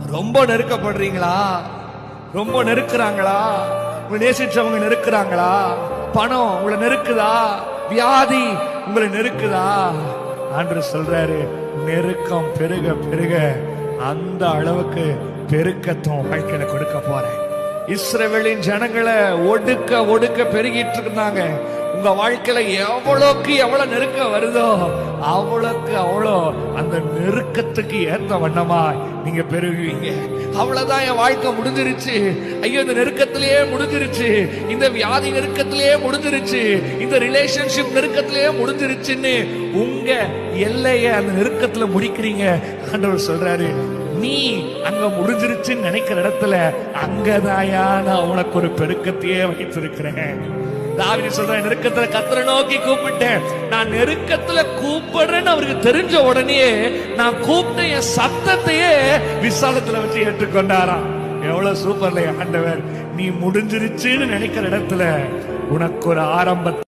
ரொம்ப நெருக்கப்படுறீங்களா? ரொம்ப நெருக்குறாங்களா? உங்களை நேசிச்சவங்க நெருக்குறாங்களா? பணம் உங்களை நெருக்குதா? வியாதி உங்களை நெருக்குதா? ஆண்டவர் சொல்றாரு, நெருக்கம் பெருக பெருக அந்த அளவுக்கு பெருக்கத்தும் வாழ்க்கையில கொடுக்க போறேன். இஸ்ரவேலின் ஜனங்களை ஒடுக்க ஒடுக்க பெருகிட்டு இருந்தாங்க. உங்க வாழ்க்கையில எவ்வளவுக்கு எவ்வளவு நெருக்கம் வருதோ அவ்வளவுக்கு அவ்வளோ அந்த நெருக்கத்துக்கு ஏத்த வண்ணமா நீங்க பெருகுவீங்க. அவ்வளவுதான், என் வாழ்க்கை முடிஞ்சிருச்சு, ஐயோ இந்த நெருக்கத்திலேயே முடிஞ்சிருச்சு, இந்த வியாதி நெருக்கத்திலேயே முடிஞ்சிருச்சு, இந்த ரிலேஷன்ஷிப் நெருக்கத்திலேயே முடிஞ்சிருச்சுன்னு உங்க எல்லைய அந்த நெருக்கத்துல முடிக்கிறீங்க. ஆண்டவர் சொல்றாரு, நீ அங்க முடிஞ்சிருச்சுன்னு நினைக்கிற இடத்துல அங்கதாயா நான் உனக்கு ஒரு பெருக்கத்தையே வைத்திருக்கிறேன். தாவீது சொல்றேன், நெருக்கத்துல கர்த்தரை நோக்கி கூப்பிட்டேன். நான் நெருக்கத்துல கூப்பிடுறேன்னு அவருக்கு தெரிஞ்ச உடனே நான் கூப்பிட்ட என் சத்தத்தையே விசாலத்துல வச்சு ஏற்றுக்கொண்டாராம். எவ்வளவு சூப்பர்ல ஆண்டவர். நீ முடிஞ்சிருச்சுன்னு நினைக்கிற இடத்துல உனக்கு ஒரு ஆரம்பத்தை